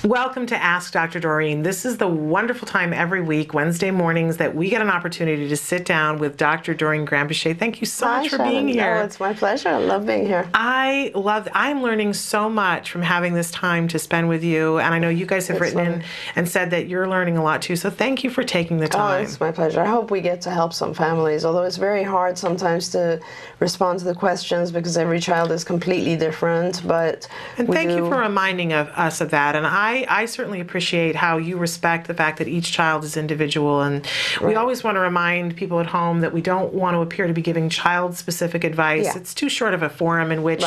Welcome to Ask Dr. Doreen. This is the wonderful time every week, Wednesday mornings, that we get an opportunity to sit down with Dr. Doreen Granpeesheh. Thank you so much for Shannon. being here. Oh, it's my pleasure. I love being here. I'm learning so much from having this time to spend with you, and I know you guys have written in and said that you're learning a lot too, so thank you for taking the time. Oh, it's my pleasure. I hope we get to help some families, although it's very hard sometimes to respond to the questions because every child is completely different, but thank you for reminding us of that, and I certainly appreciate how you respect the fact that each child is individual, and we always want to remind people at home that we don't want to appear to be giving child-specific advice. Yeah. It's too short of a forum in which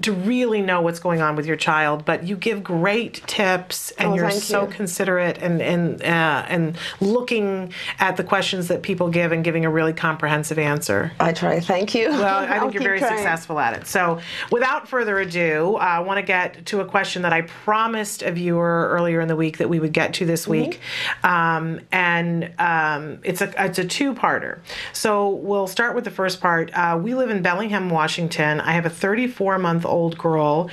to really know what's going on with your child, but you give great tips, and you're so considerate and looking at the questions that people give and giving a really comprehensive answer. I try. Thank you. Well, I think you're very successful at it. So without further ado, I want to get to a question that I promised a viewer earlier in the week that we would get to this week. It's a two-parter. So we'll start with the first part. We live in Bellingham, Washington. I have a 34-month-old girl,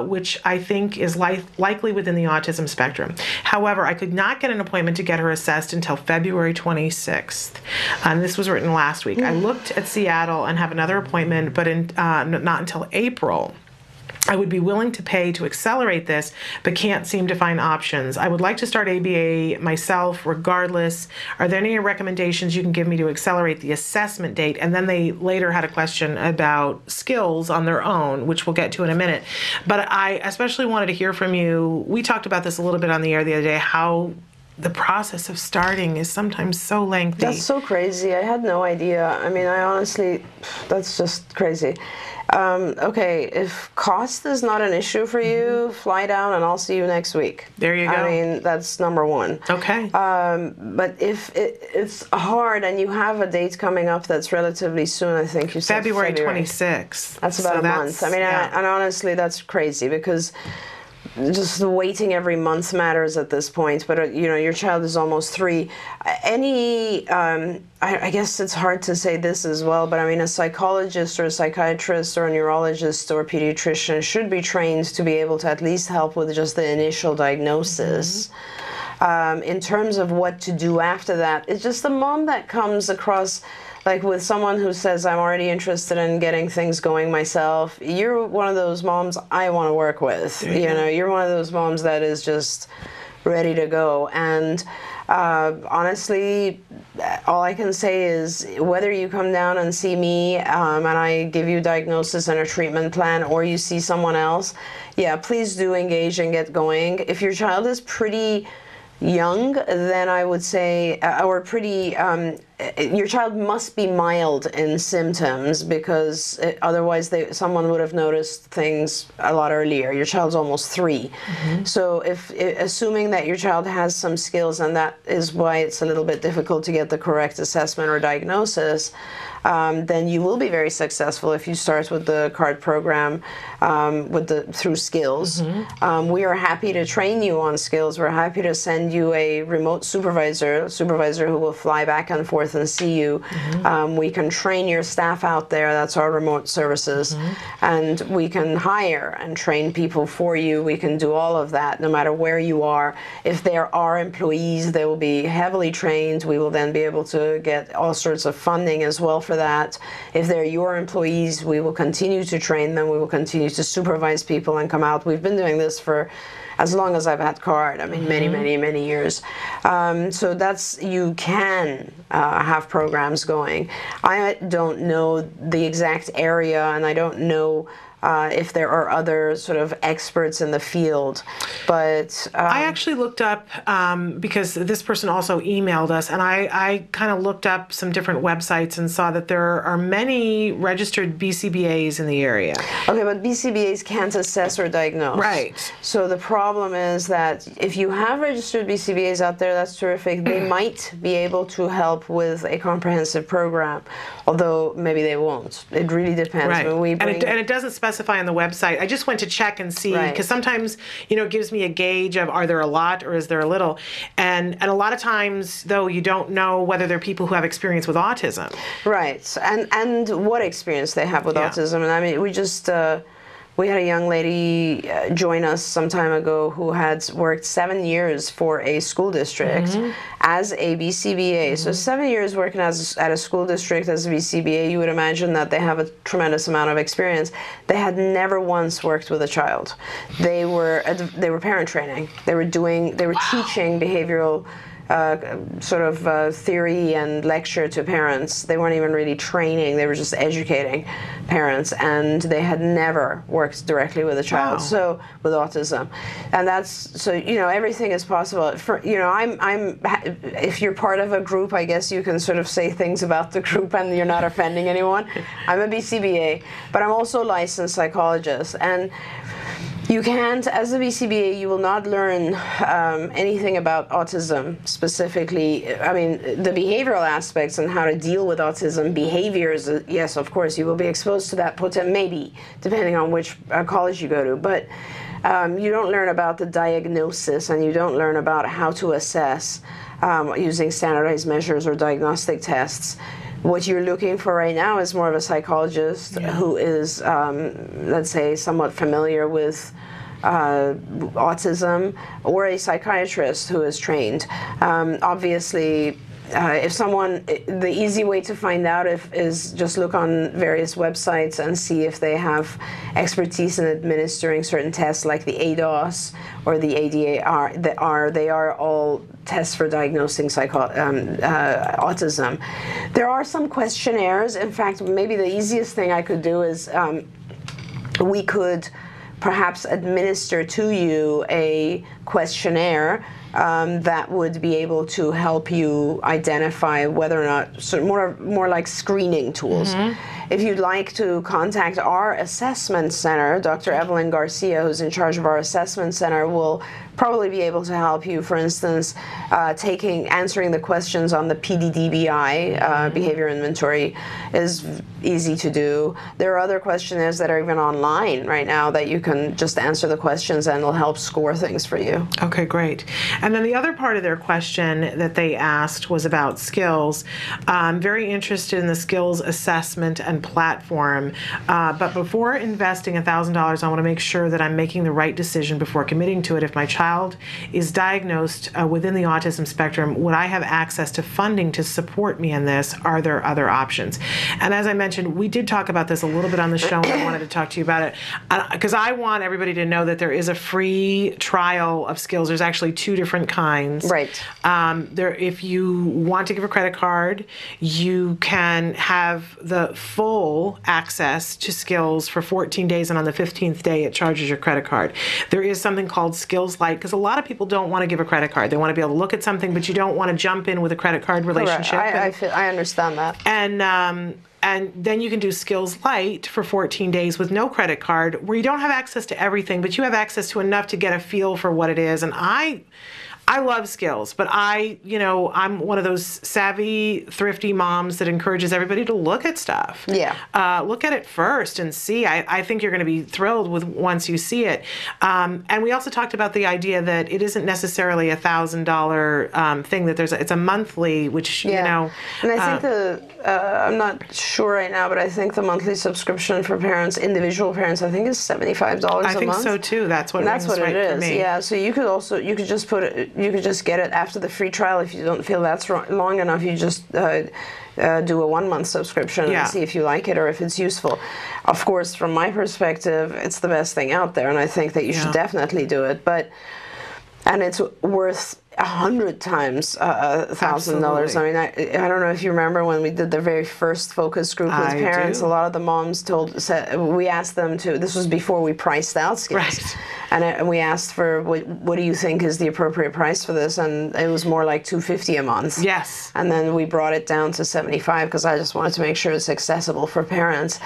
which I think is likely within the autism spectrum. However, I could not get an appointment to get her assessed until February 26th. And this was written last week. I looked at Seattle and have another appointment, but not until April. I would be willing to pay to accelerate this, but can't seem to find options. I would like to start ABA myself regardless. Are there any recommendations you can give me to accelerate the assessment date? And then they later had a question about skills on their own, which we'll get to in a minute. But I especially wanted to hear from you. We talked about this a little bit on the air the other day, how the process of starting is sometimes so lengthy. That's so crazy. I had no idea. I mean, I honestly, that's just crazy. Okay, if cost is not an issue for you, fly down and I'll see you next week. There you go. I mean, that's number one. Okay. But if it's hard and you have a date coming up that's relatively soon, I think you said February 26th. That's about a month. I mean, and honestly, that's crazy because just waiting every month matters at this point, but your child is almost 3. I guess it's hard to say this as well, but I mean, a psychologist or a psychiatrist or a neurologist or a pediatrician should be trained to be able to at least help with just the initial diagnosis. In terms of what to do after that, it's just the mom that comes across like with someone who says, I'm already interested in getting things going myself. You're one of those moms I want to work with. You're one of those moms that is just ready to go. And honestly, all I can say is whether you come down and see me and I give you a diagnosis and a treatment plan, or you see someone else, yeah, please do engage and get going. If your child is pretty young, then I would say, your child must be mild in symptoms because otherwise someone would have noticed things a lot earlier. Your child's almost 3. So assuming that your child has some skills, and that is why it's a little bit difficult to get the correct assessment or diagnosis, then you will be very successful if you start with the CARD program through skills. We are happy to train you on skills. We're happy to send you a remote supervisor who will fly back and forth and see you. We can train your staff out there. That's our remote services. And we can hire and train people for you. We can do all of that no matter where you are. If there are employees, they will be heavily trained. We will then be able to get all sorts of funding as well for that. If they're your employees, we will continue to train them. We will continue to supervise people and come out. We've been doing this for as long as I've had CARD. I mean, many years. So you can have programs going. I don't know the exact area, and I don't know if there are other sort of experts in the field. But I actually looked up, because this person also emailed us, and I kind of looked up some different websites and saw that there are many registered BCBAs in the area. Okay, but BCBAs can't assess or diagnose. Right. So the problem is that if you have registered BCBAs out there, that's terrific. They might be able to help with a comprehensive program, although maybe they won't. It really depends. Right. When we bring... and it doesn't specify specify on the website. I just went to check and see, Right. because sometimes, it gives me a gauge of, are there a lot or is there a little? And a lot of times, though, you don't know whether they're people who have experience with autism. Right, and what experience they have with autism. And I mean, we had a young lady join us some time ago who had worked 7 years for a school district as a BCBA. So 7 years working at a school district as a BCBA, you would imagine that they have a tremendous amount of experience. They had never once worked with a child. They were parent training. They were teaching behavioral theory and lecture to parents. They weren't even really training. They were just educating parents, and they had never worked directly with a child. Wow. So with autism, and everything is possible. If you're part of a group, I guess you can sort of say things about the group and you're not offending anyone. I'm a BCBA, but I'm also a licensed psychologist, and you can't, as a BCBA, you will not learn anything about autism specifically. I mean, the behavioral aspects and how to deal with autism behaviors, yes, of course, you will be exposed to that, maybe, depending on which college you go to. But you don't learn about the diagnosis, and you don't learn about how to assess using standardized measures or diagnostic tests. What you're looking for right now is more of a psychologist who is, let's say, somewhat familiar with autism, or a psychiatrist who is trained. Obviously, the easy way to find out is just look on various websites and see if they have expertise in administering certain tests like the ADOS or the ADAR. They are all tests for diagnosing autism. There are some questionnaires. In fact, maybe the easiest thing I could do is we could perhaps administer to you a questionnaire that would be able to help you identify whether or not, more like screening tools. If you'd like to contact our assessment center, Dr. Evelyn Garcia, who's in charge of our assessment center, will probably be able to help you. For instance, answering the questions on the PDDBI, behavior inventory, is easy to do. There are other questionnaires that are even online right now that you can just answer the questions, and it'll help score things for you. Okay, great. And then the other part of their question that they asked was about skills. I'm very interested in the skills assessment and platform, but before investing $1,000, I want to make sure that I'm making the right decision before committing to it. If my child is diagnosed within the autism spectrum, would I have access to funding to support me in this? Are there other options? And as I mentioned, we did talk about this a little bit on the show, and I wanted to talk to you about it because I want everybody to know that there is a free trial of skills. There's actually two different kinds. Right. If you want to give a credit card, you can have the full access to skills for 14 days, and on the 15th day it charges your credit card. There is something called Skills Lite, because a lot of people don't want to give a credit card. They want to be able to look at something, but you don't want to jump in with a credit card relationship. I understand that. And then you can do Skills Lite for 14 days with no credit card, where you don't have access to everything, but you have access to enough to get a feel for what it is. And I love skills, but I'm one of those savvy, thrifty moms that encourages everybody to look at stuff. Yeah. Look at it first and see. I think you're going to be thrilled once you see it. And we also talked about the idea that it isn't necessarily $1,000 thing. That it's a monthly, which And I think I'm not sure right now, but I think the monthly subscription for parents, individual parents, I think is $75 a month. I think so too. That's what it right is. For me. Yeah. So you could just get it after the free trial. If you don't feel that's long enough, you just do a 1 month subscription and see if you like it or if it's useful. Of course, from my perspective, it's the best thing out there, and I think that you should definitely do it. And it's worth 100 times $1,000. I mean, I don't know if you remember when we did the very first focus group with parents. A lot of the moms we asked them to. This was before we priced out skills. Right. And we asked for what do you think is the appropriate price for this, and it was more like $250 a month. Yes. And then we brought it down to $75 because I just wanted to make sure it's accessible for parents.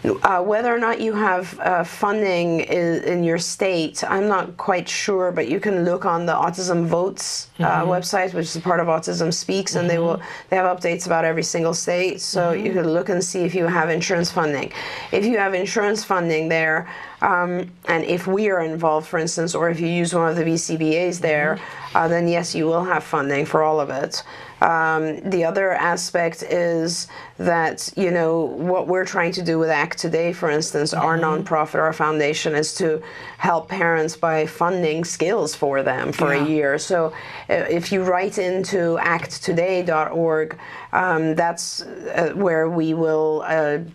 Whether or not you have funding in your state, I'm not quite sure, but you can look on the Autism Votes website, which is part of Autism Speaks, and they have updates about every single state. So you can look and see if you have insurance funding. If you have insurance funding there, and if we are involved, for instance, or if you use one of the BCBAs there, then yes, you will have funding for all of it. The other aspect is that, you know, what we're trying to do with ACT Today, for instance, our nonprofit, our foundation, is to help parents by funding skills for them for a year. So if you write into acttoday.org, that's where we will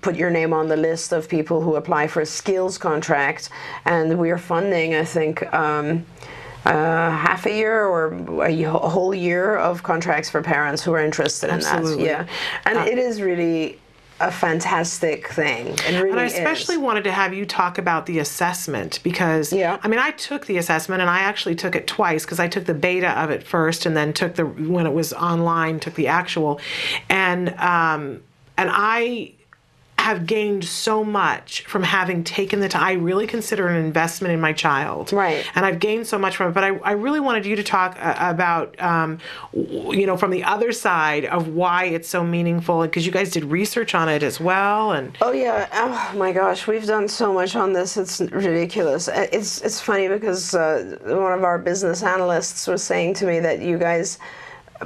put your name on the list of people who apply for a skills contract, and we're funding, I think, half a year or a whole year of contracts for parents who are interested in that. Yeah, and it is really a fantastic thing. It really and I especially wanted to have you talk about the assessment because, I mean, I took the assessment and I actually took it twice because I took the beta of it first and then took when it was online, took the actual, and I have gained so much from having taken the time. I really consider it an investment in my child. Right. And I've gained so much from it. But I really wanted you to talk about, you know, from the other side of why it's so meaningful, because you guys did research on it as well. And oh my gosh, we've done so much on this. It's ridiculous. It's funny because one of our business analysts was saying to me that you guys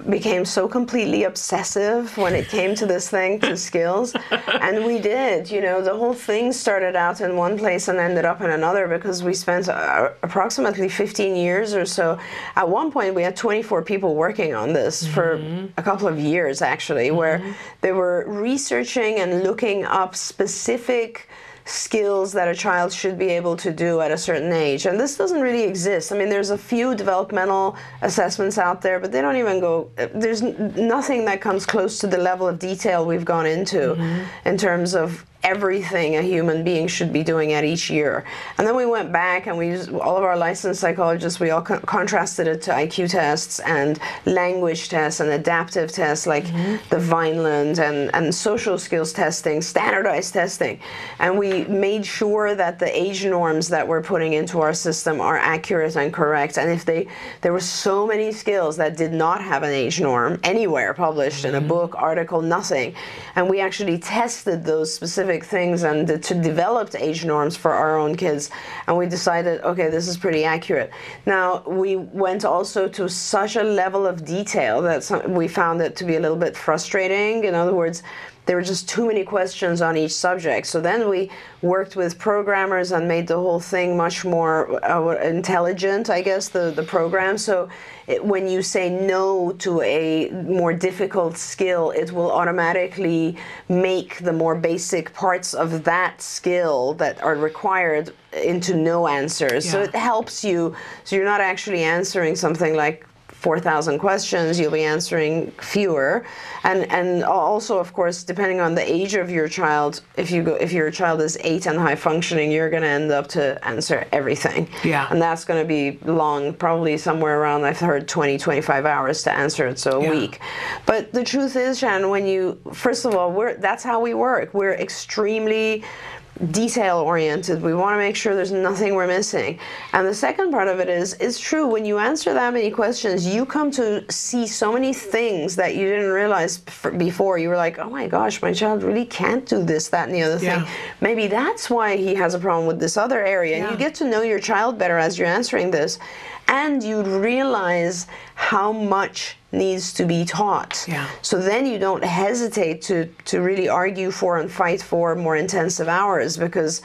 became so completely obsessive when it came to this thing, to skills. And we did, you know, the whole thing started out in one place and ended up in another because we spent approximately 15 years or so. At one point, we had 24 people working on this for a couple of years, actually, where they were researching and looking up specific skills that a child should be able to do at a certain age. And this doesn't really exist. I mean, there's a few developmental assessments out there, but they don't even go, there's nothing that comes close to the level of detail we've gone into in terms of everything a human being should be doing at each year. And then we went back and we used all of our licensed psychologists, we all contrasted it to IQ tests and language tests and adaptive tests like the Vineland and social skills testing, standardized testing. And we made sure that the age norms that we're putting into our system are accurate and correct. And if there were so many skills that did not have an age norm anywhere published in a book, article, nothing. And we actually tested those specific things and to develop age norms for our own kids, and we decided, okay, this is pretty accurate. Now, we went also to such a level of detail that we found it to be a little bit frustrating. In other words, there were just too many questions on each subject. So then we worked with programmers and made the whole thing much more intelligent, I guess, the program. So when you say no to a more difficult skill, it will automatically make the more basic parts of that skill that are required into no answers. So it helps you. So you're not actually answering something like 4,000 questions, you'll be answering fewer. And also, of course, depending on the age of your child, if your child is 8 and high functioning, you're going to end up to answer everything. Yeah. And that's going to be long, probably somewhere around, I've heard 20-25 hours to answer it, so a week. But the truth is, Shannon, first of all, that's how we work. We're extremely detail-oriented. We want to make sure there's nothing we're missing. And the second part of it is, it's true, when you answer that many questions, you come to see so many things that you didn't realize before. You were like, oh my gosh, my child really can't do this, that, and the other thing. Maybe that's why he has a problem with this other area. And you get to know your child better as you're answering this. And you realize how much needs to be taught. So then you don't hesitate to really argue for and fight for more intensive hours, because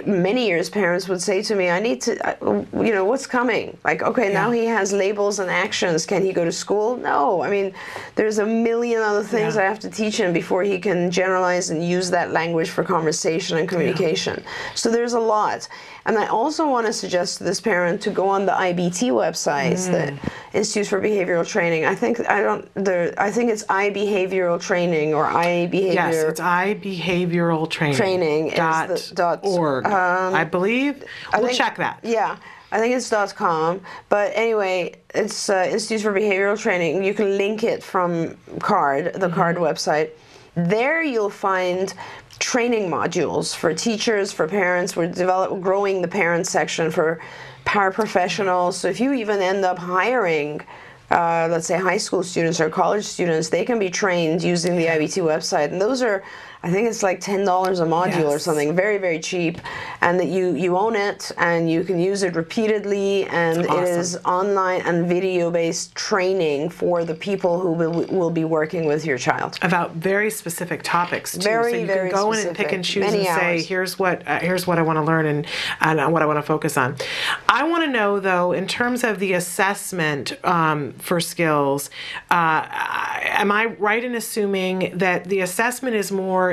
many years parents would say to me, I need to, what's coming? Like, okay, now he has labels and actions. Can he go to school? No. I mean, there's a million other things I have to teach him before he can generalize and use that language for conversation and communication. So there's a lot. And I also want to suggest to this parent to go on the IBT website, the Institute for Behavioral Training. I think it's iBehavioral Training or iBehavior. Yes, it's iBehavioraltraining.org. .org, I believe. We'll check that. Yeah. I think it's .com, but anyway, it's Institute for Behavioral Training. You can link it from CARD, the CARD website. There you'll find training modules for teachers, for parents. We're growing the parent section for paraprofessionals. So if you even end up hiring, let's say, high school students or college students, they can be trained using the IBT website. And those are, I think it's like $10 a module or something, very, very cheap. And that you own it and you can use it repeatedly, and it is online and video-based training for the people who will be working with your child. About very specific topics, too. Very, so you very can go specific. in and pick and choose Many and say, hours. here's what I want to learn and what I want to focus on. I want to know, though, in terms of the assessment for skills, am I right in assuming that the assessment is more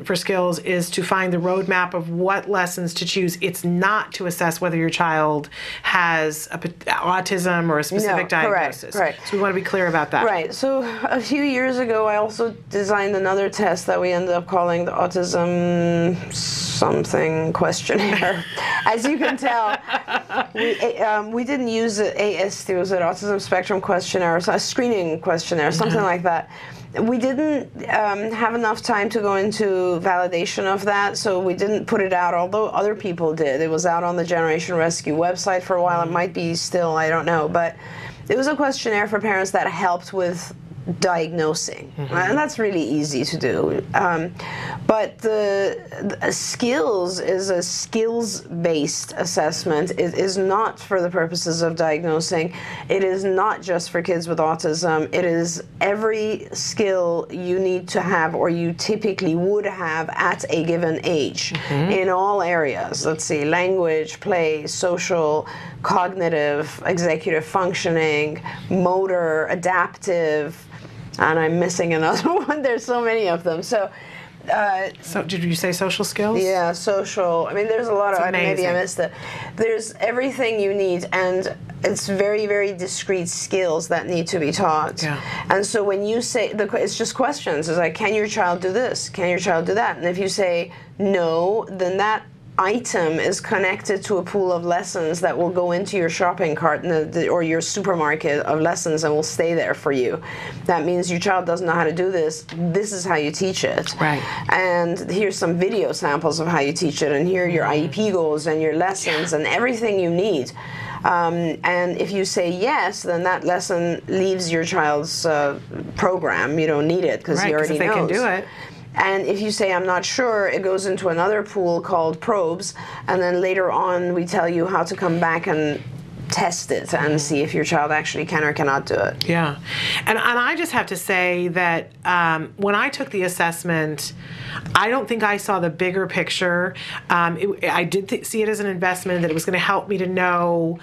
for skills is to find the roadmap of what lessons to choose? It's not to assess whether your child has autism or a specific diagnosis. Correct. So we want to be clear about that. Right. So a few years ago, I also designed another test that we ended up calling the Autism something questionnaire. As you can tell, we didn't use it. AST, was it Autism Spectrum Questionnaire, a screening questionnaire, something like that. We didn't have enough time to go into validation of that, so we didn't put it out, although other people did. It was out on the Generation Rescue website for a while. It might be still, I don't know. But it was a questionnaire for parents that helped with diagnosing, and that's really easy to do. But the skills is a skills-based assessment. It is not for the purposes of diagnosing. It is not just for kids with autism. It is every skill you need to have, or you typically would have at a given age, in all areas. Let's see, language, play, social, cognitive, executive functioning, motor, adaptive, and I'm missing another one. There's so many of them. So did you say social skills? Yeah, social. I mean, there's a lot of, maybe I missed it. There's everything you need, and it's very, very discrete skills that need to be taught. Yeah. And so when you say, it's just questions. It's like, can your child do this? Can your child do that? And if you say no, then that item is connected to a pool of lessons that will go into your shopping cart or your supermarket of lessons and will stay there for you. That means your child doesn't know how to do this. This is how you teach it. Right. And here's some video samples of how you teach it, and here are your IEP goals and your lessons and everything you need. And if you say yes, then that lesson leaves your child's program. You don't need it because he already knows. They can do it. And if you say, I'm not sure, it goes into another pool called probes, and then later on we tell you how to come back and test it and see if your child actually can or cannot do it. Yeah. And I just have to say that when I took the assessment, I don't think I saw the bigger picture. I did see it as an investment, that it was going to help me to know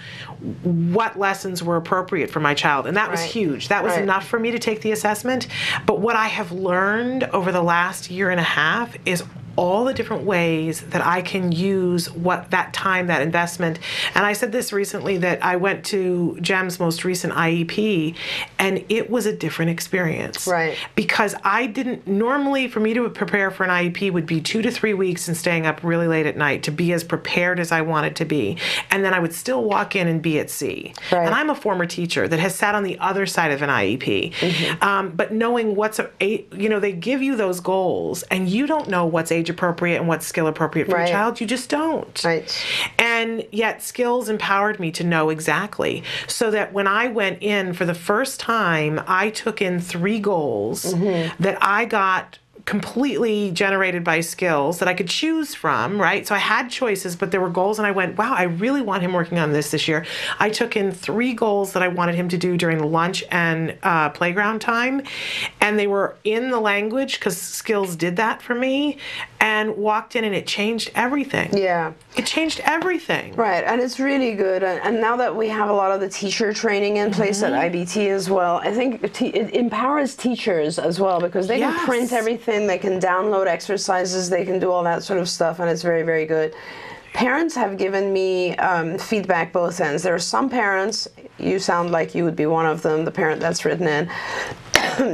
what lessons were appropriate for my child. And that was huge. That was enough for me to take the assessment. But what I have learned over the last year and a half is all the different ways that I can use that time, that investment. And I said this recently, that I went to Jem's most recent IEP, and it was a different experience. Right. Because I didn't, normally for me to prepare for an IEP would be 2 to 3 weeks and staying up really late at night to be as prepared as I wanted to be. And then I would still walk in and be at sea. Right. And I'm a former teacher that has sat on the other side of an IEP. But knowing they give you those goals, and you don't know what's age appropriate and what's skill appropriate for your child. You just don't. Right. And yet skills empowered me to know exactly. So that when I went in for the first time, I took in 3 goals that I got completely generated by skills that I could choose from, right? So I had choices, but there were goals, and I went, wow, I really want him working on this year. I took in 3 goals that I wanted him to do during lunch and playground time, and they were in the language, because skills did that for me, and walked in, and it changed everything. Yeah. It changed everything. Right, and it's really good. And now that we have a lot of the teacher training in place at IBT as well, I think it empowers teachers as well, because they can print everything, they can download exercises, they can do all that sort of stuff, and it's very, very good. Parents have given me feedback both ends. There are some parents, you sound like you would be one of them, the parent that's written in,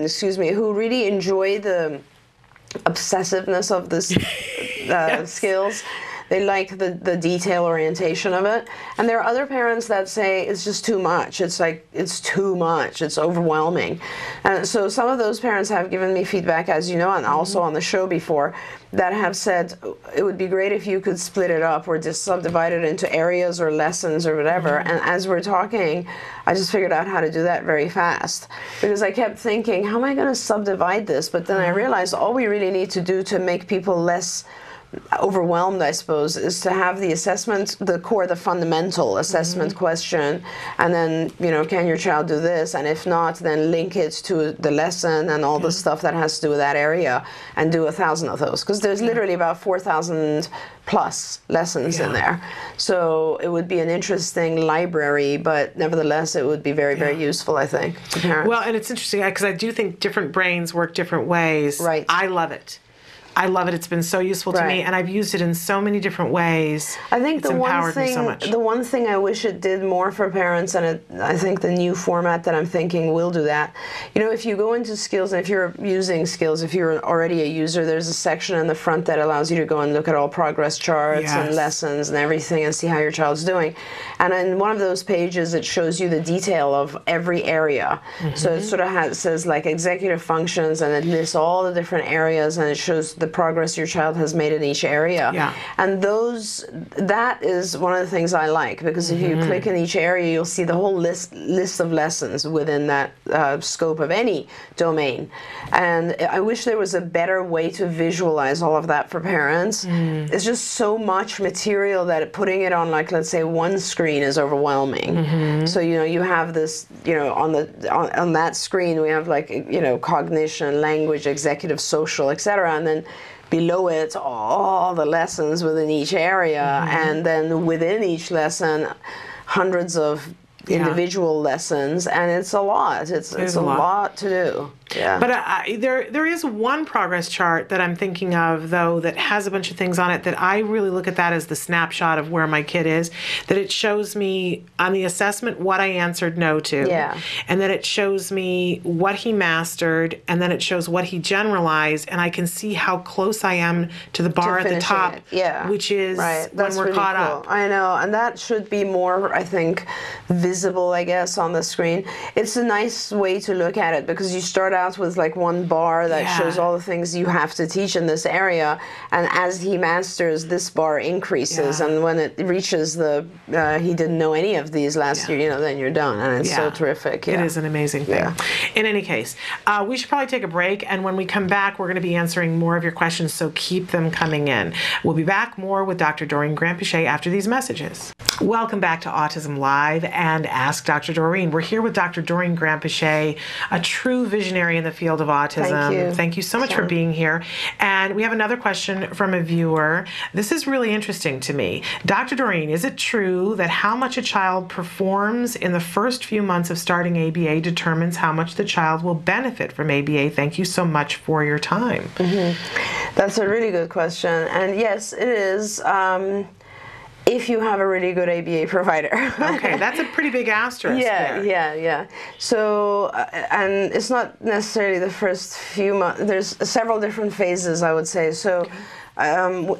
excuse me, who really enjoy the obsessiveness of this skills. They like the detail orientation of it. And there are other parents that say it's just too much. It's like, it's too much. It's overwhelming. And so some of those parents have given me feedback, as you know, and also on the show before, that have said it would be great if you could split it up or just subdivide it into areas or lessons or whatever. And as we're talking, I just figured out how to do that very fast, because I kept thinking, how am I going to subdivide this? But then I realized all we really need to do to make people less overwhelmed, I suppose, is to have the assessment, the core, the fundamental assessment question, and then, you know, can your child do this? And if not, then link it to the lesson and all the stuff that has to do with that area, and do 1,000 of those, because there's literally about 4,000 plus lessons in there. So it would be an interesting library, but nevertheless, it would be very, very useful, I think, to parents. Well, and it's interesting because I do think different brains work different ways. Right. I love it. I love it. It's been so useful to me, and I've used it in so many different ways. I think it's empowered me so much. The one thing I wish it did more for parents, and I think the new format that I'm thinking will do that. You know, if you go into skills, and if you're using skills, if you're already a user, there's a section in the front that allows you to go and look at all progress charts and lessons and everything, and see how your child's doing. And in one of those pages, it shows you the detail of every area. So it sort of says like executive functions, and it lists all the different areas, and it shows the progress your child has made in each area. And that is one of the things I like, because if you click in each area, you'll see the whole list of lessons within that scope of any domain. And I wish there was a better way to visualize all of that for parents. It's just so much material that putting it on, like, let's say one screen is overwhelming. So, you know, you have this, you know, on that screen we have, like, you know, cognition, language, executive, social, etc. And then below it, all the lessons within each area, and then within each lesson, hundreds of individual lessons, and it's a lot. It's a lot to do. But there is one progress chart that I'm thinking of, though, that has a bunch of things on it that I really look at that as the snapshot of where my kid is, that it shows me on the assessment what I answered no to, and then it shows me what he mastered, and then it shows what he generalized, and I can see how close I am to the bar at the top, which is when we're caught up. I know, and that should be more, I think, visible, I guess, on the screen. It's a nice way to look at it, because you start out with like one bar that shows all the things you have to teach in this area, and as he masters, this bar increases, and when it reaches the he didn't know any of these last year, you know, then you're done, and it's so terrific. It is an amazing thing. In any case, we should probably take a break, and when we come back, we're going to be answering more of your questions, so keep them coming in. We'll be back more with Dr. Doreen Granpeesheh after these messages. Welcome back to Autism Live and Ask Dr. Doreen. We're here with Dr. Doreen Granpeesheh, a true visionary in the field of autism. Thank you so much for being here. And we have another question from a viewer. This is really interesting to me. Dr. Doreen, is it true that how much a child performs in the first few months of starting ABA determines how much the child will benefit from ABA? Thank you so much for your time. That's a really good question. And yes, it is. If you have a really good ABA provider. Okay, that's a pretty big asterisk. Yeah. So, and it's not necessarily the first few months. There's several different phases, I would say. So,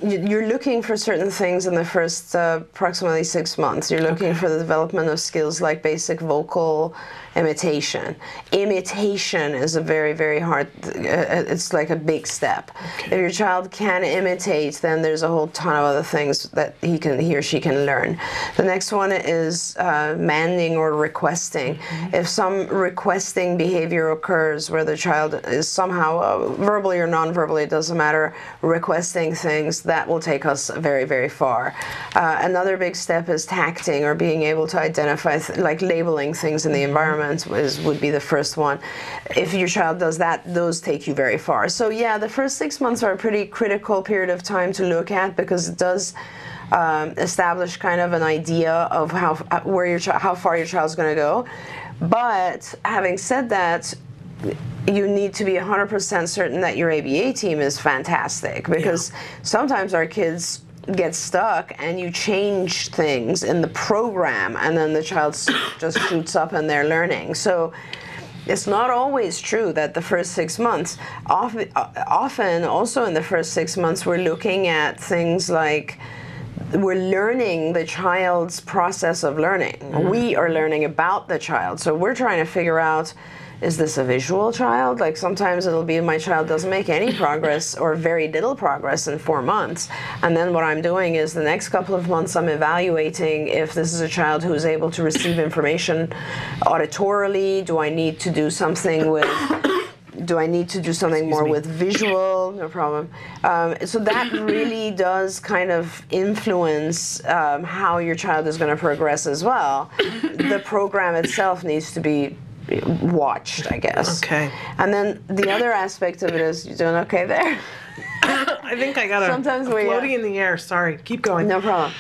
you're looking for certain things in the first approximately 6 months. You're looking for the development of skills like basic vocal imitation. Imitation is a very, very hard, it's like a big step. If your child can imitate, then there's a whole ton of other things that he or she can learn. The next one is manding or requesting. If some requesting behavior occurs where the child is somehow, verbally or non-verbally, it doesn't matter, requesting things, that will take us very, very far. Another big step is tacting, or being able to identify, like labeling things in the environment would be the first one. If your child does that, those take you very far. So yeah, the first 6 months are a pretty critical period of time to look at, because it does establish kind of an idea of how far your child's going to go. But having said that, you need to be 100% certain that your ABA team is fantastic, because sometimes our kids get stuck and you change things in the program, and then the child just shoots up in their learning. So it's not always true that the first 6 months, often also in the first 6 months, we're looking at things like we're learning the child's process of learning. We are learning about the child. So we're trying to figure out, is this a visual child? Like sometimes it'll be my child doesn't make any progress or very little progress in 4 months. And then what I'm doing is the next couple of months I'm evaluating if this is a child who is able to receive information auditorily. Do I need to do something with... Do I need to do something more with visual? No problem. So that really does kind of influence how your child is going to progress as well. The program itself needs to be watched, I guess. Okay. And then the other aspect of it is, you doing okay there? I think I got a floating in the air. Sorry. Keep going. No problem.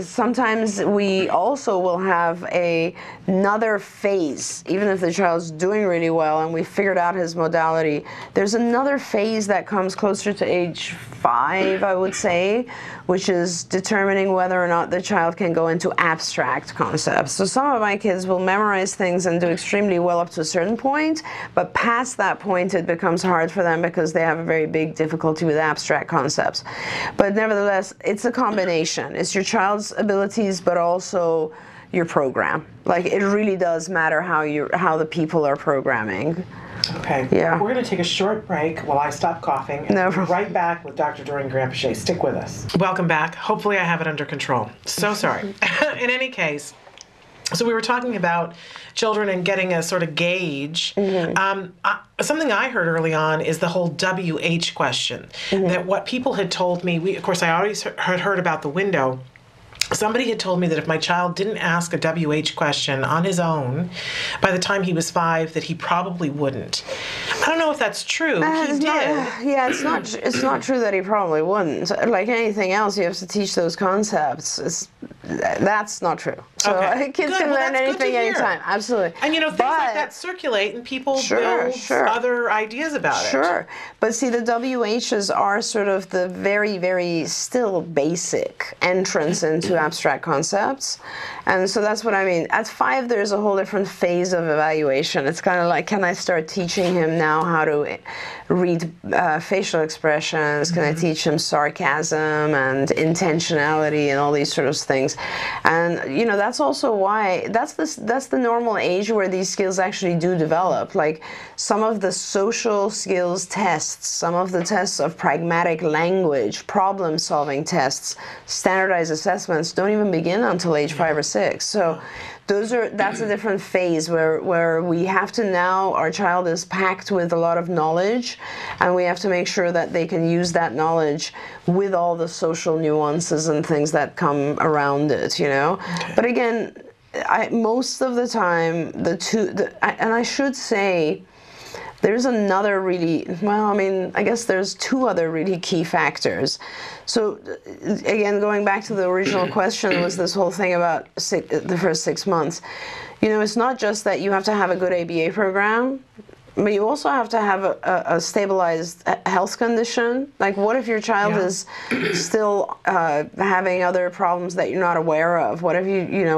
Sometimes we also will have another phase, even if the child's doing really well and we figured out his modality, there's another phase that comes closer to age 5, I would say, which is determining whether or not the child can go into abstract concepts. So some of my kids will memorize things and do extremely well up to a certain point, but past that point it becomes hard for them because they have a very big difficulty with abstract concepts. But nevertheless, it's a combination. It's your child's abilities, but also your program. Like it really does matter how the people are programming. Okay. Yeah. We're going to take a short break while I stop coughing. And we'll be right back with Dr. Doreen Granpeesheh. Stick with us. Welcome back. Hopefully I have it under control. So sorry. In any case, so we were talking about children and getting a sort of gauge. Something I heard early on is the whole WH question. That what people had told me, of course I always had heard about the window. Somebody had told me that if my child didn't ask a WH question on his own by the time he was 5, that he probably wouldn't. I don't know if that's true. He did. It's not true that he probably wouldn't. Like anything else, you have to teach those concepts. That's not true. So kids can learn anything anytime. Absolutely. And things like that circulate and people build other ideas about it. Sure. But see, the WHs are sort of the very, very still basic entrance into abstract concepts. And so that's what I mean. At 5, there's a whole different phase of evaluation. It's kind of like, can I start teaching him now how to read facial expressions? Can I teach him sarcasm and intentionality and all these sort of things? And that's also why that's the normal age where these skills actually do develop. Like some of the social skills tests, some of the tests of pragmatic language, problem solving tests, standardized assessments don't even begin until age 5 or 6. So that's a different phase where we have to now, our child is packed with a lot of knowledge and we have to make sure that they can use that knowledge with all the social nuances and things that come around it, Okay. But again, most of the time, and I should say, there's another really, I guess there's 2 other really key factors. So again, going back to the original question was this whole thing about the first 6 months. It's not just that you have to have a good ABA program, but you also have to have a stabilized health condition. Like what if your child is still having other problems that you're not aware of? What if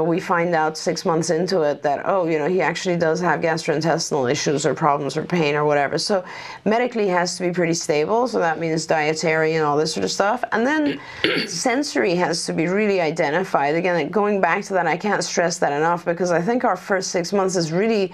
we find out 6 months into it that, he actually does have gastrointestinal issues or problems or pain or whatever. So medically has to be pretty stable. So that means dietary and all this sort of stuff. And then sensory has to be really identified. Again, going back to that, I can't stress that enough because I think our first 6 months is really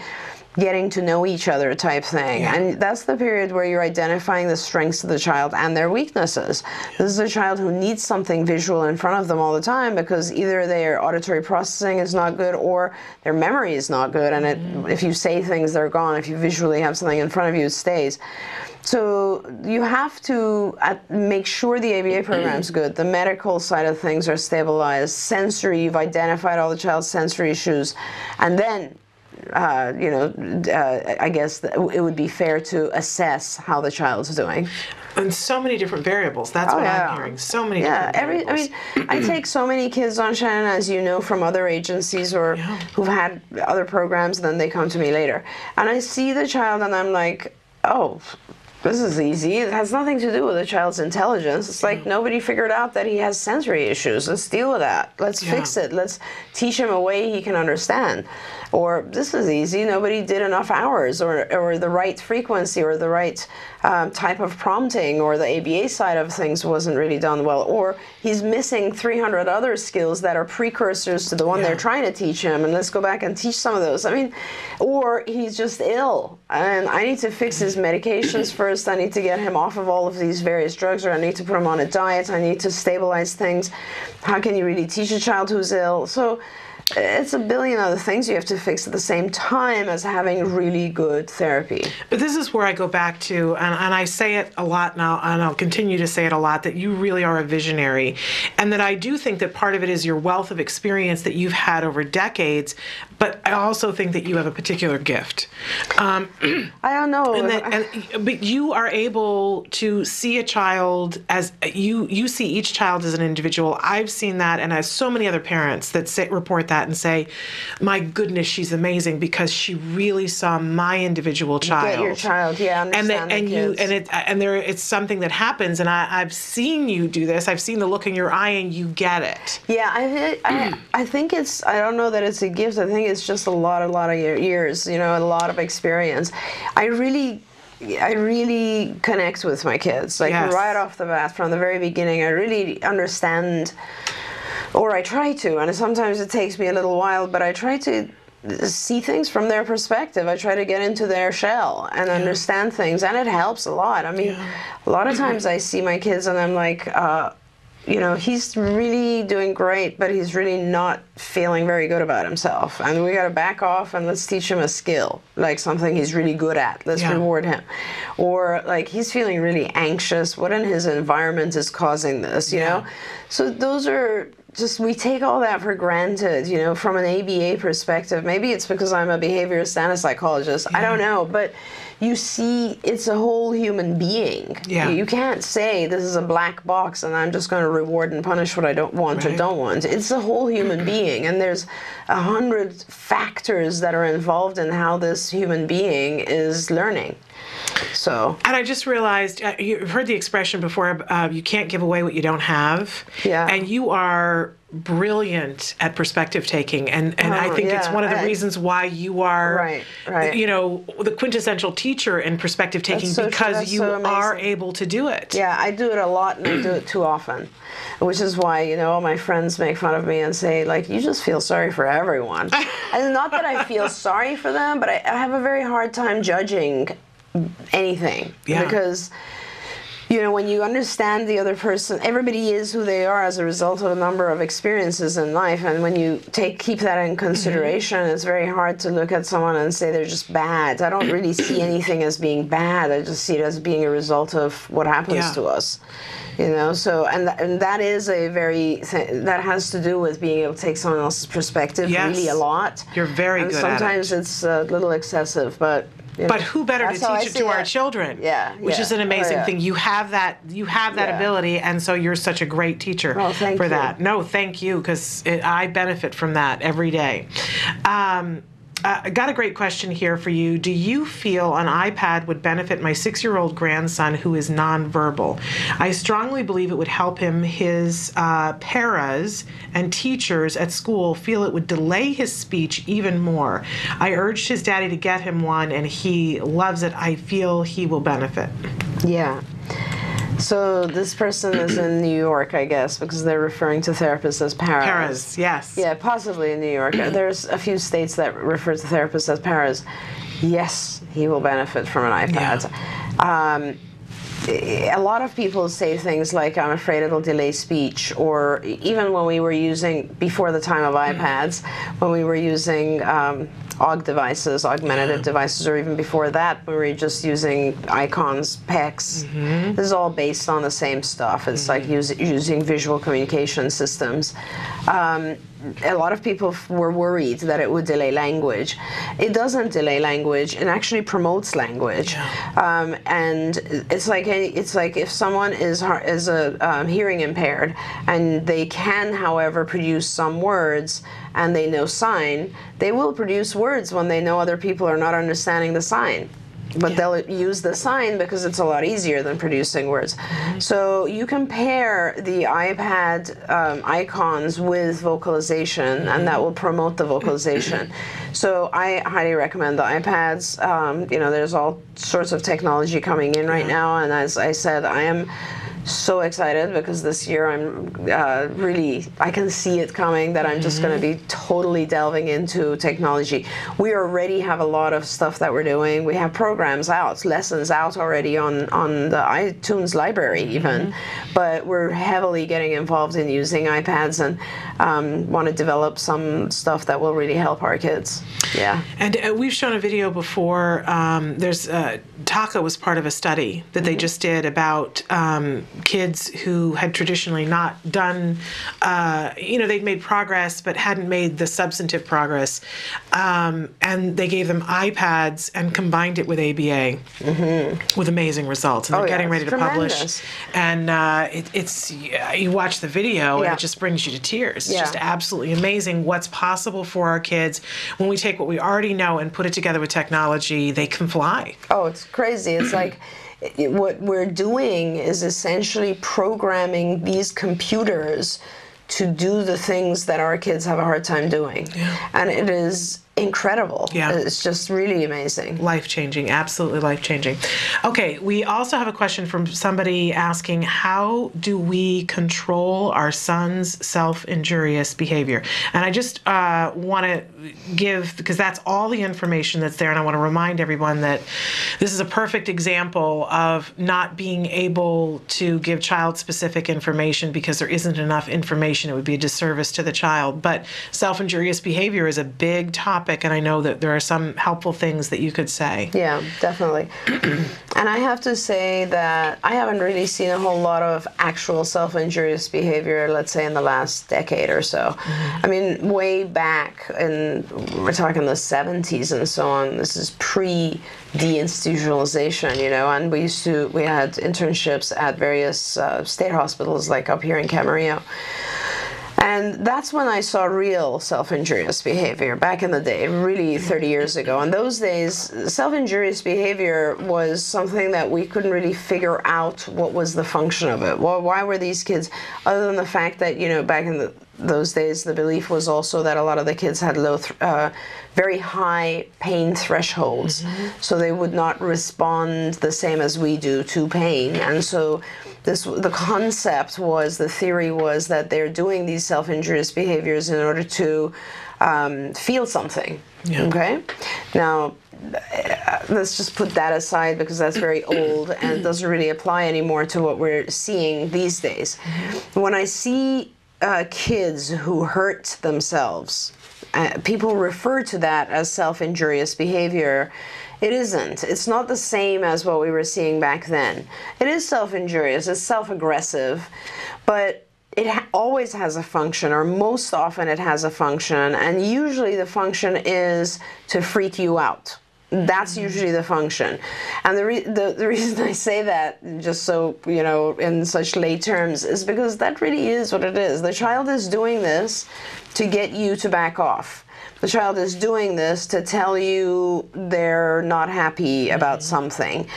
getting to know each other type thing. And that's the period where you're identifying the strengths of the child and their weaknesses. This is a child who needs something visual in front of them all the time because either their auditory processing is not good or their memory is not good. And if you say things, they're gone. If you visually have something in front of you, it stays. So you have to make sure the ABA program's good. The medical side of things are stabilized. Sensory, you've identified all the child's sensory issues. And then I guess it would be fair to assess how the child's doing. And so many different variables. That's what I'm hearing. So many different variables. I take so many kids on, Shannon, as you know, from other agencies or who've had other programs, and then they come to me later. And I see the child and I'm like, oh, this is easy. It has nothing to do with a child's intelligence. It's like nobody figured out that he has sensory issues. Let's deal with that. Let's fix it. Let's teach him a way he can understand. Or this is easy. Nobody did enough hours, or the right frequency, or the right type of prompting, or the ABA side of things wasn't really done well. Or he's missing 300 other skills that are precursors to the one they're trying to teach him, and let's go back and teach some of those. I mean, or he's just ill, and I need to fix his medications first. I need to get him off of all of these various drugs, or I need to put him on a diet. I need to stabilize things. How can you really teach a child who's ill? So it's a billion other things you have to fix at the same time as having really good therapy. But this is where I go back to, and I say it a lot now, and I'll continue to say it a lot, that you really are a visionary. And that I do think that part of it is your wealth of experience that you've had over decades, but I also think that you have a particular gift. I don't know. But you are able to see a child as, you see each child as an individual. I've seen that, and I have so many other parents that report that and say, my goodness, she's amazing because she really saw my individual child. Get your child, yeah, understand it's something that happens, and I've seen you do this. I've seen the look in your eye, and you get it. Yeah, I think it's, I don't know that it's a gift. I think it's just a lot of years, a lot of experience. I really connect with my kids, like right off the bat, from the very beginning. I really understand. Or I try to, and sometimes it takes me a little while, but I try to see things from their perspective. I try to get into their shell and understand things, and it helps a lot. I mean, a lot of times I see my kids and I'm like, he's really doing great, but he's really not feeling very good about himself. And we got to back off and let's teach him a skill, like something he's really good at. Let's reward him. Or like he's feeling really anxious. What in his environment is causing this, you know? So those are just, we take all that for granted, from an ABA perspective. Maybe it's because I'm a behaviorist and a psychologist. I don't know, but you see, it's a whole human being. Yeah. You can't say this is a black box and I'm just going to reward and punish what I don't want or don't want. It's a whole human being, and there's 100 factors that are involved in how this human being is learning. So. And I just realized, you've heard the expression before, you can't give away what you don't have. Yeah. And you are brilliant at perspective taking, and I think it's one of the reasons why you are the quintessential teacher in perspective taking, because you are able to do it. Yeah, I do it a lot, and I do it too often, which is why all my friends make fun of me and say, like, you just feel sorry for everyone. And not that I feel sorry for them, but I have a very hard time judging anything, because when you understand the other person, everybody is who they are as a result of a number of experiences in life, and when you keep that in consideration, it's very hard to look at someone and say they're just bad. I don't really see anything as being bad. I just see it as being a result of what happens to us. So, and that is that has to do with being able to take someone else's perspective really a lot. You're very good at it. Sometimes it's a little excessive, but who better to teach it to our children? Which is an amazing thing. You have that ability, and so you're such a great teacher for that. No, thank you, because I benefit from that every day. I got a great question here for you. Do you feel an iPad would benefit my 6-year-old grandson who is nonverbal? I strongly believe it would help him. His paras and teachers at school feel it would delay his speech even more. I urged his daddy to get him one, and he loves it. I feel he will benefit. Yeah. So this person is in New York, I guess, because they're referring to therapists as paras. Paras, yes. Yeah, possibly in New York. There's a few states that refer to therapists as paras. Yes, he will benefit from an iPad. A lot of people say things like, I'm afraid it'll delay speech, or even when we were using, before the time of iPads, when we were using devices, augmentative devices, or even before that, we were just using icons, PECs. This is all based on the same stuff. It's like using visual communication systems. A lot of people were worried that it would delay language. It doesn't delay language. It actually promotes language. And it's like if someone is hearing impaired and they can, however, produce some words and they know sign, they will produce words when they know other people are not understanding the sign. but they'll use the sign because it's a lot easier than producing words. So you compare the iPad icons with vocalization, and that will promote the vocalization. So I highly recommend the iPads. You know, there's all sorts of technology coming in right now, and as I said, I am so excited because this year I'm really, I can see it coming, that I'm just going to be totally delving into technology. We already have a lot of stuff that we're doing. We have programs out, lessons out already on the iTunes library even, but we're heavily getting involved in using iPads and want to develop some stuff that will really help our kids. Yeah. And we've shown a video before. Taka was part of a study that they just did about kids who had traditionally not done, they'd made progress but hadn't made the substantive progress. And they gave them iPads and combined it with ABA with amazing results. And they're getting ready to publish. And you watch the video and it just brings you to tears. It's just absolutely amazing what's possible for our kids when we take what we already know and put it together with technology. They can fly. Oh, it's crazy. It's like what we're doing is essentially programming these computers to do the things that our kids have a hard time doing. And it is incredible. It's just really amazing. Life-changing, absolutely life-changing. Okay, we also have a question from somebody asking, how do we control our son's self-injurious behavior? And I just want to give, because that's all the information that's there, and I want to remind everyone that this is a perfect example of not being able to give child-specific information because there isn't enough information. It would be a disservice to the child. But self-injurious behavior is a big topic, and I know that there are some helpful things that you could say. Yeah, definitely. And I have to say that I haven't really seen a whole lot of actual self-injurious behavior, let's say in the last decade or so. I mean, way back we're talking the 70s and so on, this is pre-deinstitutionalization, and we had internships at various state hospitals, like up here in Camarillo. And that's when I saw real self-injurious behavior, back in the day, really 30 years ago. In those days, self-injurious behavior was something that we couldn't really figure out what was the function of it. Well, why were these kids, other than the fact that, back in those days, the belief was also that a lot of the kids had very high pain thresholds. So they would not respond the same as we do to pain. And so the concept was, the theory was that they're doing these self-injurious behaviors in order to feel something. Okay? Now, let's just put that aside because that's very old and doesn't really apply anymore to what we're seeing these days. When I see kids who hurt themselves, people refer to that as self-injurious behavior. It isn't. It's not the same as what we were seeing back then. It is self-injurious, it's self-aggressive, but it always has a function, or most often it has a function, and usually the function is to freak you out. That's usually the function. And the reason I say that, just so, in such lay terms, is because that really is what it is. The child is doing this to get you to back off. The child is doing this to tell you they're not happy about something.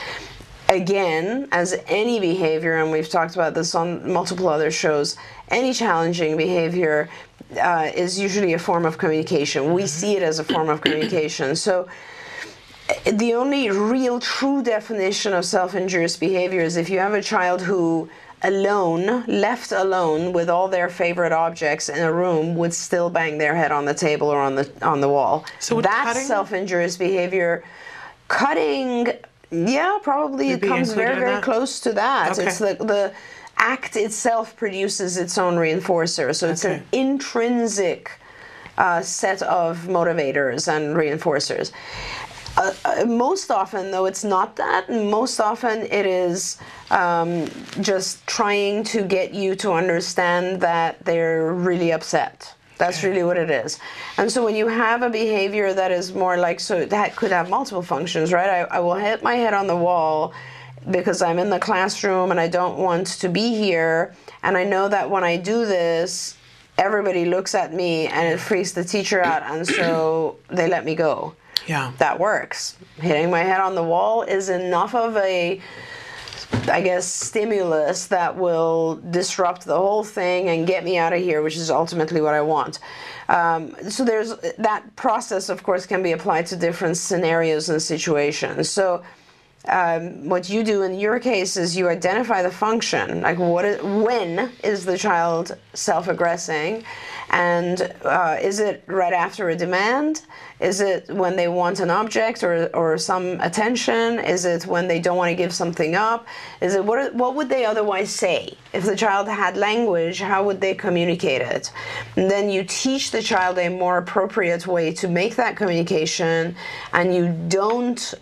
Again, as any behavior, and we've talked about this on multiple other shows, any challenging behavior is usually a form of communication. We see it as a form of communication. So the only real true definition of self-injurious behavior is if you have a child who left alone with all their favorite objects in a room, would still bang their head on the table or on the wall. So that's self-injurious behavior. Cutting, yeah, probably it comes very, very close to that. Okay. It's the act itself produces its own reinforcer. So it's an intrinsic set of motivators and reinforcers. Most often, though, it's not that. Most often it is just trying to get you to understand that they're really upset. That's really what it is. And so when you have a behavior that is more like, so that could have multiple functions, right? I will hit my head on the wall because I'm in the classroom and I don't want to be here. And I know that when I do this, everybody looks at me and it freaks the teacher out, and so they let me go. Yeah. That works. Hitting my head on the wall is enough of a, I guess, stimulus that will disrupt the whole thing and get me out of here, which is ultimately what I want. So there's that process, of course, can be applied to different scenarios and situations. So what you do in your case is you identify the function, like when is the child self-aggressing, and is it right after a demand? Is it when they want an object or some attention? Is it when they don't want to give something up? Is it what would they otherwise say? If the child had language, how would they communicate it? And then you teach the child a more appropriate way to make that communication, and you don't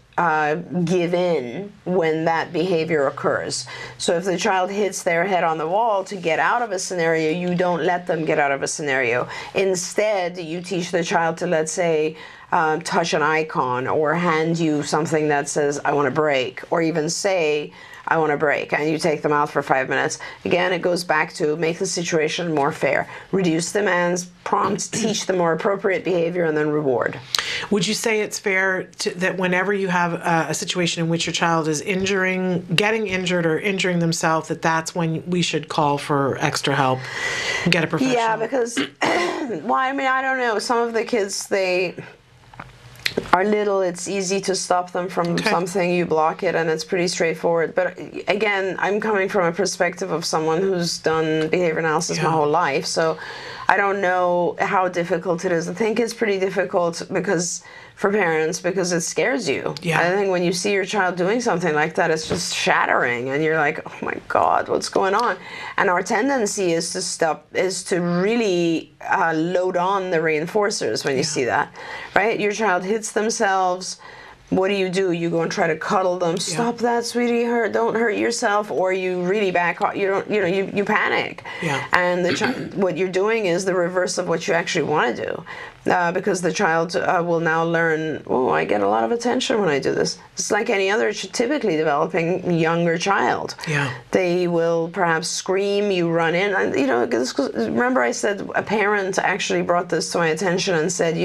give in when that behavior occurs. So if the child hits their head on the wall to get out of a scenario, you don't let them get out of a scenario. Instead, you teach the child to, let's say, touch an icon or hand you something that says, I want a break, or even say, I want a break, and you take them out for 5 minutes. Again, it goes back to make the situation more fair. Reduce demands, prompt, teach the more appropriate behavior, and then reward. Would you say it's fair that whenever you have a situation in which your child is getting injured or injuring themselves, that's when we should call for extra help, get a professional? Yeah, because, well, I mean, I don't know. Some of the kids, they are little, it's easy to stop them from something, you block it, and it's pretty straightforward. But again, I'm coming from a perspective of someone who's done behavior analysis my whole life, so I don't know how difficult it is. I think it's pretty difficult for parents because it scares you. Yeah. I think when you see your child doing something like that, it's just shattering, and you're like, oh my God, what's going on? And our tendency is to really load on the reinforcers when you see that, right? Your child hits themselves. What do? You go and try to cuddle them. Stop that, sweetie. Don't hurt yourself. Or you really back off. You panic. Yeah. And what you're doing is the reverse of what you actually want to do. Because the child will now learn, oh, I get a lot of attention when I do this. It's like any other typically developing younger child. Yeah. They will perhaps scream, you run in. And, remember I said a parent actually brought this to my attention and said,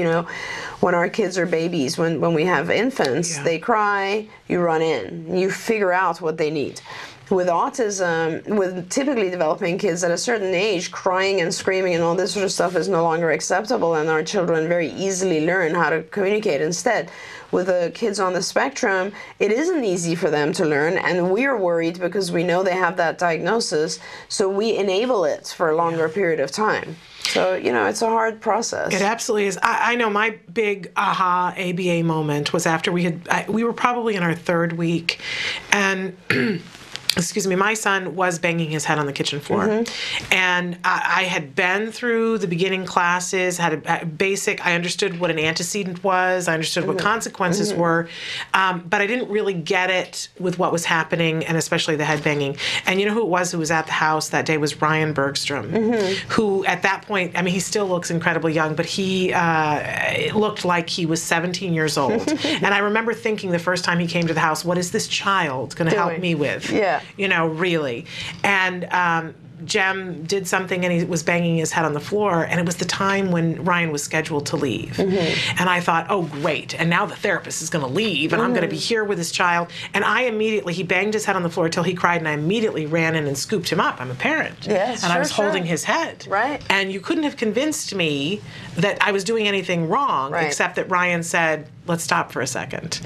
when our kids are babies, when we have infants, they cry, you run in. You figure out what they need. With autism, with typically developing kids at a certain age, crying and screaming and all this sort of stuff is no longer acceptable, and our children very easily learn how to communicate instead. With the kids on the spectrum, it isn't easy for them to learn, and we're worried because we know they have that diagnosis, so we enable it for a longer period of time. So, it's a hard process. It absolutely is. I know my big aha ABA moment was after we were probably in our third week, and excuse me, my son was banging his head on the kitchen floor. And I had been through the beginning classes, had a basic, I understood what an antecedent was, I understood what consequences were, but I didn't really get it with what was happening, and especially the head banging. And you know who was at the house that day was Ryan Bergstrom, who at that point, I mean, he still looks incredibly young, but he looked like he was 17 years old. And I remember thinking the first time he came to the house, what is this child going to help me with? Yeah. Really. And Jem did something and he was banging his head on the floor, and it was the time when Ryan was scheduled to leave. And I thought, oh, great. And now the therapist is going to leave, and I'm going to be here with this child. And he banged his head on the floor until he cried, and I immediately ran in and scooped him up. I'm a parent. Yes, and I was holding his head. Right. And you couldn't have convinced me that I was doing anything wrong, except that Ryan said, let's stop for a second.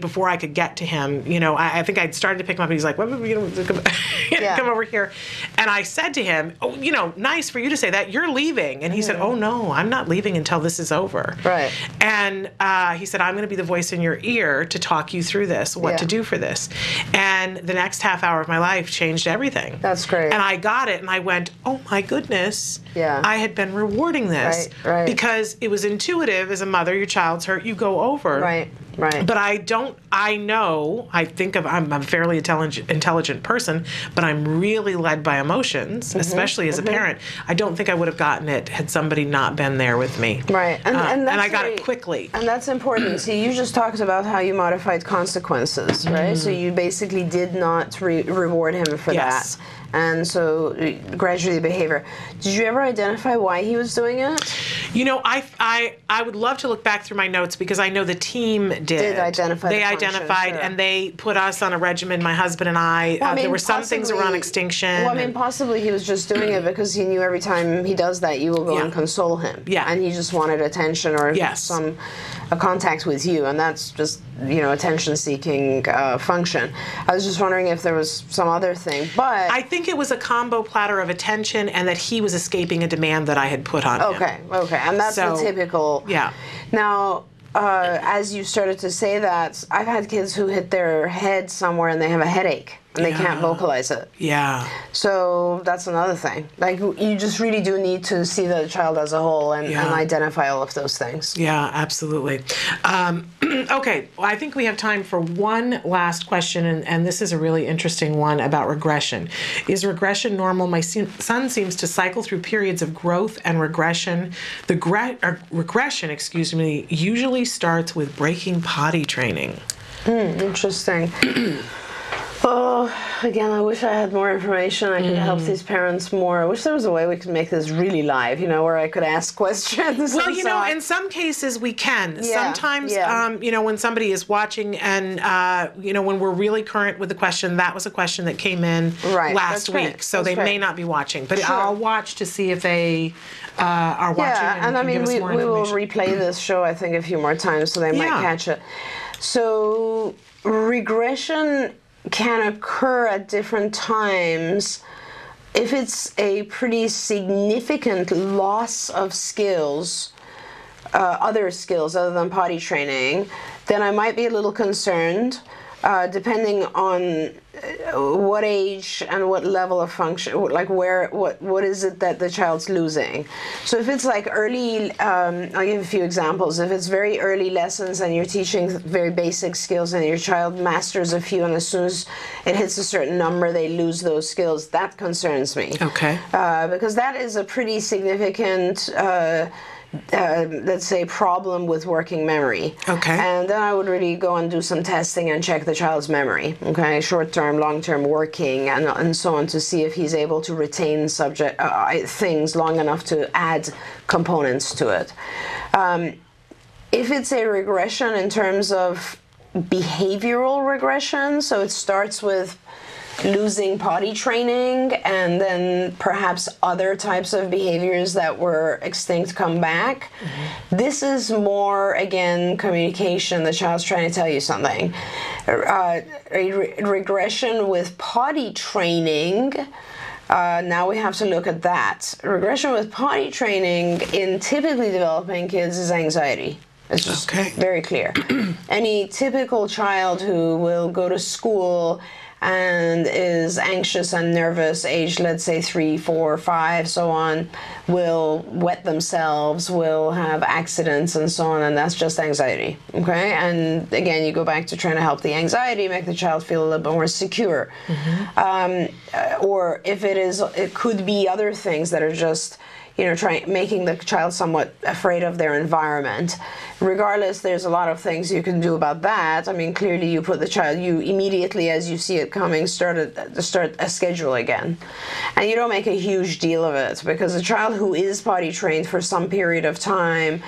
Before I could get to him, I think I'd started to pick him up, and he's like, come over here. And I said to him, oh, nice for you to say that. You're leaving. And he said, oh, no, I'm not leaving until this is over. Right. And he said, I'm going to be the voice in your ear to talk you through this, what to do for this. And the next half hour of my life changed everything. That's great. And I got it, and I went, oh, my goodness. Yeah. I had been rewarding this. Right. Because it was intuitive as a mother. Your child's hurt, you go over. Right. Right. But I think I'm a fairly intelligent person, but I'm really led by emotions, especially as a parent. I don't think I would have gotten it had somebody not been there with me. Right. And I got it quickly. And that's important. See, you just talked about how you modified consequences, right? So you basically did not reward him for that. And so gradually behavior. Did you ever identify why he was doing it? You know, I would love to look back through my notes because I know the team did identify. They the function, identified, sure. and they put us on a regimen. My husband and I. Well, I mean, there were some things around extinction. Well, I mean, possibly he was just doing it because he knew every time he does that, you will go Yeah. and console him. Yeah. And he just wanted attention or Yes. a contact with you, and that's just, attention-seeking function. I was just wondering if there was some other thing, but I think it was a combo platter of attention and that he was escaping a demand that I had put on him. Okay, and that's the typical. Yeah. Now, as you started to say that, I've had kids who hit their head somewhere and they have a headache and they can't vocalize it. Yeah. So that's another thing. Like, you just really do need to see the child as a whole and identify all of those things. Yeah, absolutely. Okay, well, I think we have time for one last question, and this is a really interesting one about regression. Is regression normal? My son seems to cycle through periods of growth and regression. The regression, usually starts with breaking potty training. Interesting. Oh, again, I wish I had more information. I could help these parents more. I wish there was a way we could make this really live, where I could ask questions. Well, in some cases we can. Yeah, Sometimes, yeah. When somebody is watching and, when we're really current with the question, that was a question that came in last That's week. great. So That's they great. may not be watching. But Sure. I'll watch to see if they are watching and I can mean, give us we more will information. replay this show, I think, a few more times so they might catch it. So regression can occur at different times. If it's a pretty significant loss of skills, other skills other than potty training, then I might be a little concerned, depending on what age and what level of function, like what is it that the child's losing. So if it's like early, I'll give a few examples. If it's very early lessons and you're teaching very basic skills and your child masters a few, and as soon as it hits a certain number, they lose those skills, that concerns me. Okay. Because that is a pretty significant let's say, problem with working memory. Okay. And then I would really go and do some testing and check the child's memory, okay, short-term, long-term working, and so on, to see if he's able to retain subject things long enough to add components to it. If it's a regression in terms of behavioral regression, so it starts with losing potty training and then perhaps other types of behaviors that were extinct come back. This is more, again, communication. The child's trying to tell you something. A regression with potty training, now we have to look at that. Regression with potty training in typically developing kids is anxiety. It's just very clear. Any typical child who will go to school and is anxious and nervous, age, let's say 3, 4, 5, so on, will wet themselves, will have accidents and so on, and that's just anxiety, okay? And again, you go back to trying to help the anxiety, make the child feel a little bit more secure. Or if it could be other things that are just, making the child somewhat afraid of their environment. Regardless, there's a lot of things you can do about that. I mean, clearly you put the child, you immediately, as you see it coming, start a schedule again. And you don't make a huge deal of it, because a child who is potty trained for some period of time,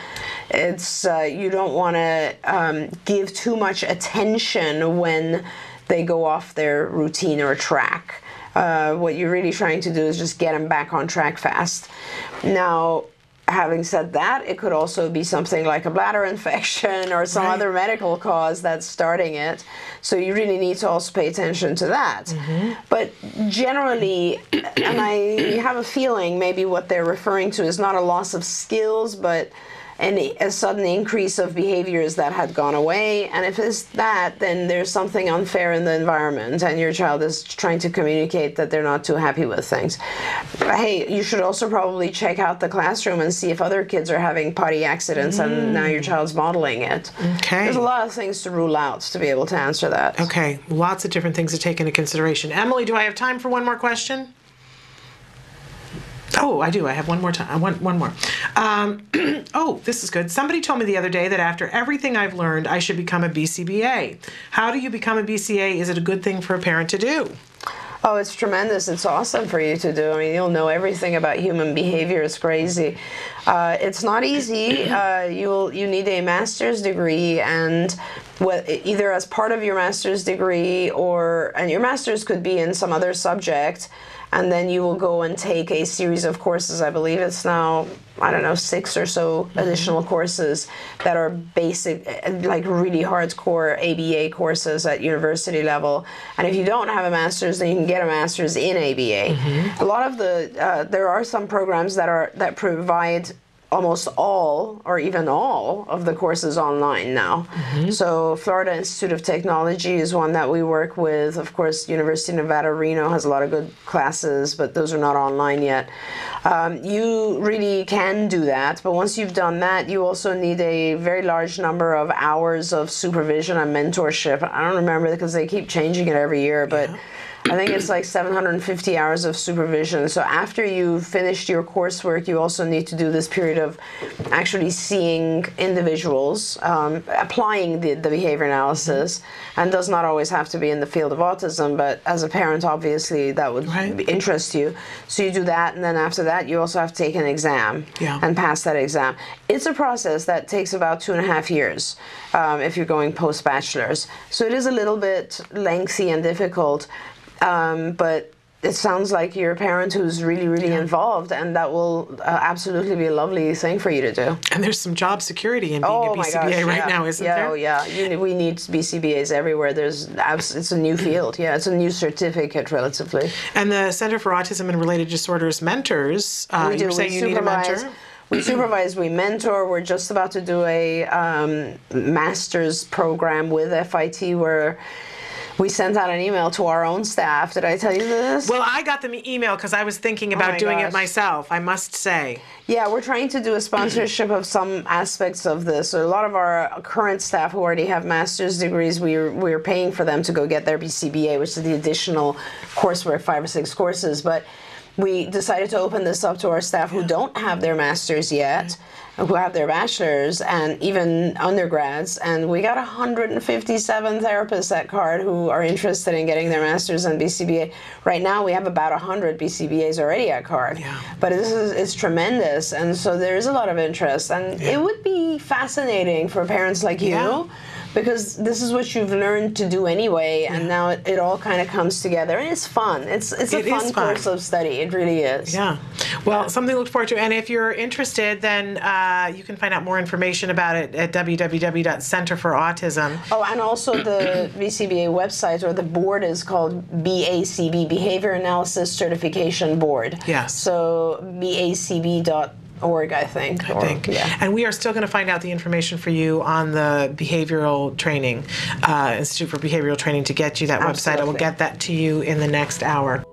it's you don't want to give too much attention when they go off their routine or track. What you're really trying to do is just get them back on track fast. Now, having said that, it could also be something like a bladder infection or some other medical cause that's starting it. So you really need to also pay attention to that. But generally, and I have a feeling maybe what they're referring to is not a loss of skills, but a sudden increase of behaviors that had gone away. And if it's that, then there's something unfair in the environment and your child is trying to communicate that they're not too happy with things. But hey, you should also probably check out the classroom and see if other kids are having potty accidents and now your child's modeling it. Okay. There's a lot of things to rule out to be able to answer that. Okay, lots of different things to take into consideration. Emily, do I have time for one more question? Oh, I do. I have one more time. One more. Oh, this is good. Somebody told me the other day that after everything I've learned, I should become a BCBA. How do you become a BCA? Is it a good thing for a parent to do? Oh, it's tremendous. It's awesome for you to do. I mean, you'll know everything about human behavior. It's crazy. It's not easy. You need a master's degree, and either as part of your master's degree, and your master's could be in some other subject, and then you will go and take a series of courses. I believe it's now, I don't know, 6 or so additional courses that are basic, like really hardcore ABA courses at university level. And if you don't have a master's, then you can get a master's in ABA. A lot of there are some programs that provide almost all or even all of the courses online now. So Florida Institute of Technology is one that we work with. Of course, University of Nevada, Reno has a lot of good classes, but those are not online yet. You really can do that, but once you've done that, you also need a very large number of hours of supervision and mentorship. I don't remember because they keep changing it every year, but I think it's like 750 hours of supervision. So after you've finished your coursework, you also need to do this period of actually seeing individuals, applying the behavior analysis, and does not always have to be in the field of autism, but as a parent, obviously, that would interest you. So you do that, and then after that, you also have to take an exam and pass that exam. It's a process that takes about 2.5 years if you're going post-bachelor's. So it is a little bit lengthy and difficult. But it sounds like you're a parent who's really, really involved, and that will absolutely be a lovely thing for you to do. And there's some job security in being a BCBA right now, isn't there? Oh, yeah. We need BCBAs everywhere. It's a new field. Yeah, it's a new certificate, relatively. And the Center for Autism and Related Disorders mentors. You're saying you need a mentor? We supervise, we mentor. We're just about to do a master's program with FIT where we sent out an email to our own staff. Did I tell you this? Well, I got the email because I was thinking about doing it myself, I must say. Yeah, we're trying to do a sponsorship of some aspects of this. So a lot of our current staff who already have master's degrees, we're paying for them to go get their BCBA, which is the additional coursework, 5 or 6 courses. But we decided to open this up to our staff who don't have their master's yet, who have their bachelor's and even undergrads, and we got 157 therapists at CARD who are interested in getting their master's and BCBA. Right now we have about 100 BCBAs already at CARD, but it's tremendous, and so there is a lot of interest, and it would be fascinating for parents like you, because this is what you've learned to do anyway, and now it all kind of comes together, and it's fun. It's a fun course of study. It really is. Yeah. Well, something to look forward to. And if you're interested, then you can find out more information about it at www.centerforautism. Oh, and also the BCBA website or the board is called BACB, Behavior Analysis Certification Board. Yes. So BACB.org, I think. And we are still going to find out the information for you on the behavioral training, Institute for Behavioral Training, to get you that website. I will get that to you in the next hour.